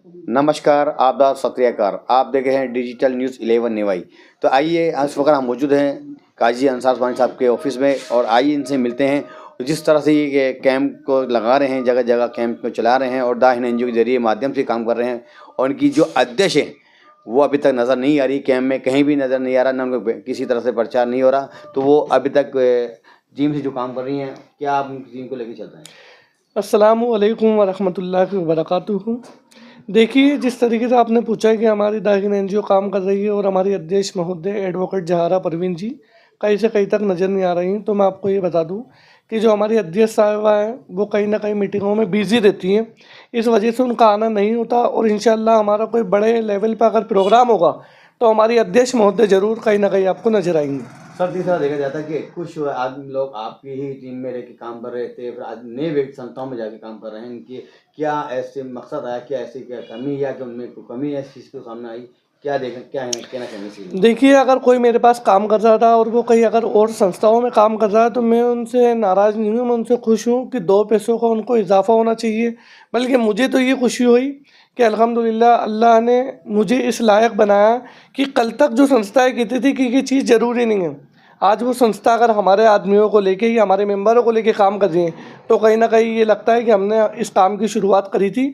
नमस्कार, आदाब, सत श्री अकाल। आप देख रहे हैं डिजिटल न्यूज़ 11 नेवाई। तो आइए, इस वक्त हम मौजूद हैं काजी अंसार उस्मानी साहब के ऑफिस में और आइए इनसे मिलते हैं। जिस तरह से ये कैंप को लगा रहे हैं, जगह जगह कैंप को चला रहे हैं और द हिंद एनजीओ के जरिए माध्यम से काम कर रहे हैं, और इनकी जो अध्यक्ष है वो अभी तक नज़र नहीं आ रही, कैंप में कहीं भी नज़र नहीं आ रहा, ना उनको किसी तरह से प्रचार नहीं हो रहा। तो वो अभी तक टीम से जो काम कर रही हैं, क्या आप उनकी टीम को लेकर चल रहे हैं? अस्सलामु अलैकुम वरहमतुल्लाहि वबरकातुहू। देखिए, जिस तरीके से आपने पूछा है कि हमारी दाहिन एनजीओ काम कर रही है और हमारी अध्यक्ष महोदय एडवोकेट जहारा परवीन जी कहीं से कहीं तक नज़र नहीं आ रही हैं, तो मैं आपको ये बता दूं कि जो हमारी अध्यक्ष साहिबा हैं वो कहीं ना कहीं मीटिंगों में बिज़ी रहती हैं, इस वजह से उनका आना नहीं होता। और इंशाल्लाह हमारा कोई बड़े लेवल पर अगर प्रोग्राम होगा तो हमारी अध्यक्ष महोदय ज़रूर कहीं ना कहीं आपको नज़र आएंगे। सर, तीसरा देखा जाता है कि कुछ आदमी लोग आपकी ही टीम में रह के काम कर रहे थे, फिर आज नए व्यक्ति संस्थाओं में जाके काम कर रहे हैं। इनकी क्या ऐसे मकसद आया, क्या ऐसी क्या कमी, या कि उनमें कोई कमी है इस चीज़ के सामने आई, क्या देखें, क्या है, कहना चाहिए इसी? देखिए, अगर कोई मेरे पास काम कर रहा था और वो कहीं अगर और संस्थाओं में काम कर रहा है तो मैं उनसे नाराज़ नहीं हूँ, मैं उनसे खुश हूँ कि दो पैसों का उनको इजाफा होना चाहिए। बल्कि मुझे तो ये खुशी हुई कि अल्हम्दुलिल्लाह अल्लाह ने मुझे इस लायक बनाया कि कल तक जो संस्थाएं कहती थी कि ये चीज़ ज़रूरी नहीं है, आज वो संस्था अगर हमारे आदमियों को लेके या हमारे मेंबरों को लेके काम कर रही है तो कहीं ना कहीं ये लगता है कि हमने इस काम की शुरुआत करी थी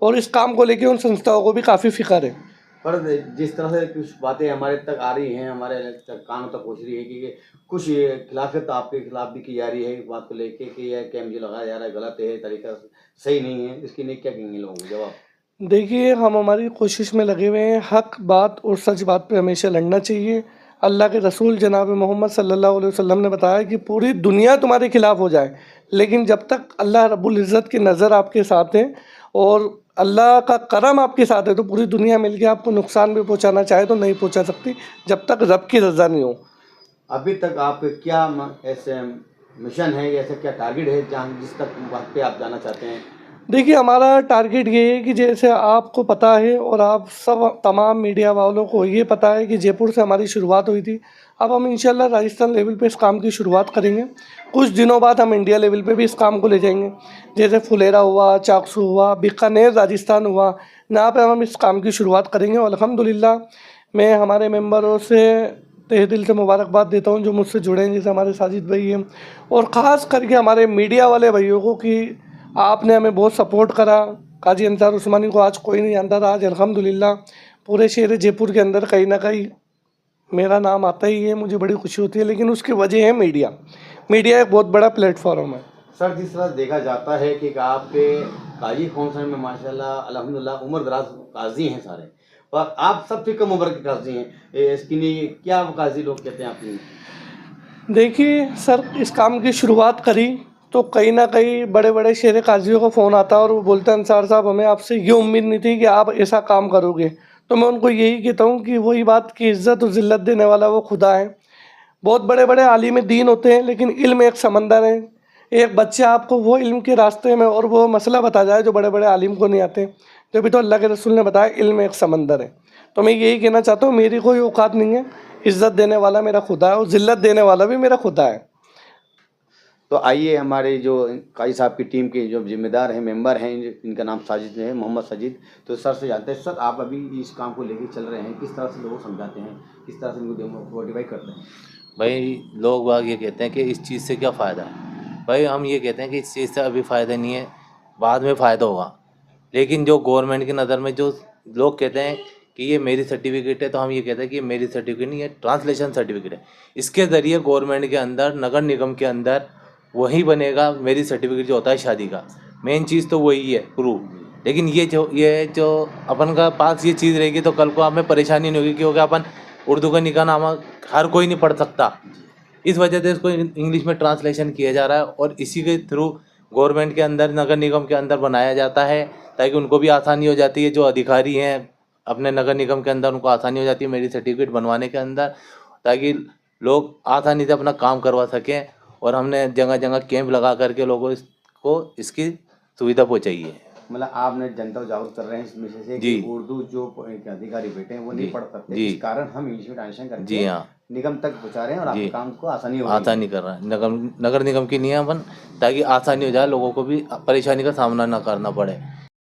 और इस काम को लेके उन संस्थाओं को भी काफ़ी फ़िक्र है। पर जिस तरह से कुछ बातें हमारे तक आ रही हैं, हमारे तक कानों तक पहुँच रही है कि कुछ खिलाफत आपके खिलाफ भी की जा रही है, इस बात को लेके कि यह कैंप जो लगाया जा रहा है गलत है, तरीका सही नहीं है, इसके लिए क्या कहेंगे लोगों को जवाब? देखिए, हम हमारी कोशिश में लगे हुए हैं, हक बात और सच बात पे हमेशा लड़ना चाहिए। अल्लाह के रसूल जनाब मोहम्मद सल्लल्लाहु अलैहि वसल्लम ने बताया कि पूरी दुनिया तुम्हारे खिलाफ हो जाए, लेकिन जब तक अल्लाह रब्बुल इज़्ज़त की नज़र आपके साथ है और अल्लाह का करम आपके साथ है, तो पूरी दुनिया मिलके आपको नुकसान भी पहुंचाना चाहे तो नहीं पहुंचा सकती जब तक रब की रज़ा नहीं हो। अभी तक आपके क्या ऐसे मिशन है, ऐसा क्या टारगेट है जहाँ जिस तक वहाँ पे आप जाना चाहते हैं? देखिए, हमारा टारगेट ये है कि जैसे आपको पता है और आप सब तमाम मीडिया वालों को ये पता है कि जयपुर से हमारी शुरुआत हुई थी। अब हम इंशाल्लाह राजस्थान लेवल पे इस काम की शुरुआत करेंगे। कुछ दिनों बाद हम इंडिया लेवल पे भी इस काम को ले जाएंगे। जैसे फुलेरा हुआ, चाकसू हुआ, बीकानेर राजस्थान हुआ, यहाँ पे हम इस काम की शुरुआत करेंगे। और अल्हम्दुलिल्लाह मैं हमारे मेम्बरों से तहे दिल से मुबारकबाद देता हूँ जो मुझसे जुड़े हैं, जैसे हमारे साजिद भाई हैं और ख़ास करके हमारे मीडिया वाले भाइयों को कि आपने हमें बहुत सपोर्ट करा। काजी अंसार उस्मानी को आज कोई नहीं जानता था, आज अल्हम्दुलिल्लाह पूरे शहर जयपुर के अंदर कहीं ना कहीं मेरा नाम आता ही है, मुझे बड़ी खुशी होती है। लेकिन उसकी वजह है मीडिया। मीडिया एक बहुत बड़ा प्लेटफॉर्म है। सर, जिस तरह देखा जाता है कि आपके काजी काउंसिल में माशाल्लाह अल्हम्दुलिल्लाह उम्र दराज काजी हैं सारे, और आप सबसे कम उम्र के काजी हैं। इसके लिए क्या काजी लोग कहते हैं आपकी? देखिए सर, इस काम की शुरुआत करी तो कहीं ना कहीं बड़े बड़े शेर काजियों का फ़ोन आता और वो बोलते हैं अंसार साहब हमें आपसे ये उम्मीद नहीं थी कि आप ऐसा काम करोगे। तो मैं उनको यही कहता हूँ कि वही बात कि इज़्ज़त और ज़िल्लत देने वाला वो खुदा है। बहुत बड़े बड़े आलिम दीन होते हैं, लेकिन इल्म एक समंदर है। एक बच्चा आपको वो इल्म के रास्ते में और वो मसला बता जाए जो बड़े बड़े आलिम को नहीं आते, तो भी तो अल्लाह के रसूल ने बताया इल्म एक समंदर है। तो मैं यही कहना चाहता हूँ, मेरी कोई औकात नहीं है, इज़्ज़त देने वाला मेरा खुदा है और ज़िल्लत देने वाला भी मेरा खुदा है। तो आइए, हमारे जो काजी साहब की टीम के जो जिम्मेदार हैं, मेंबर हैं, इनका नाम साजिद है, मोहम्मद साजिद। तो सर से जानते हैं, सर आप अभी इस काम को लेकर चल रहे हैं, किस तरह से लोगों को समझाते हैं, किस तरह से इनको मोटिवेट करते हैं? भाई, लोग बाग ये कहते हैं कि इस चीज़ से क्या फ़ायदा है। भाई, हम ये कहते हैं कि इस चीज़ से अभी फ़ायदा नहीं है, बाद में फ़ायदा होगा। लेकिन जो गवर्नमेंट की नज़र में जो लोग कहते हैं कि ये मेरी सर्टिफिकेट है, तो हम ये कहते हैं कि ये मेरी सर्टिफिकेट नहीं है, ट्रांसलेशन सर्टिफिकेट है। इसके ज़रिए गवर्नमेंट के अंदर, नगर निगम के अंदर वही बनेगा मेरी सर्टिफिकेट जो होता है शादी का, मेन चीज़ तो वही है प्रूफ। लेकिन ये जो अपन का पास ये चीज़ रहेगी तो कल को हमें परेशानी नहीं होगी, क्योंकि अपन उर्दू का निकाह नामा हर कोई नहीं पढ़ सकता। इस वजह से इसको इंग्लिश में ट्रांसलेशन किया जा रहा है और इसी के थ्रू गवर्नमेंट के अंदर, नगर निगम के अंदर बनाया जाता है, ताकि उनको भी आसानी हो जाती है। जो अधिकारी हैं अपने नगर निगम के अंदर, उनको आसानी हो जाती है मेरी सर्टिफिकेट बनवाने के अंदर, ताकि लोग आसानी से अपना काम करवा सकें। और हमने जगह जगह कैंप लगा करके लोगों को इसकी सुविधा पहुँचाई है। मतलब आपने जनता को जागरूक कर रहे हैं इस विषय से कि उर्दू जो अधिकारी बैठे हैं वो नहीं पढ़ सकते, इस कारण हम इंग्लिश में ट्रांसलेशन करके जी हाँ, निगम तक पहुँचा रहे हैं और आपके काम को आसानी कर रहा है नगर निगम की नियमन, ताकि आसानी हो जाए, लोगों को भी परेशानी का सामना ना करना पड़े।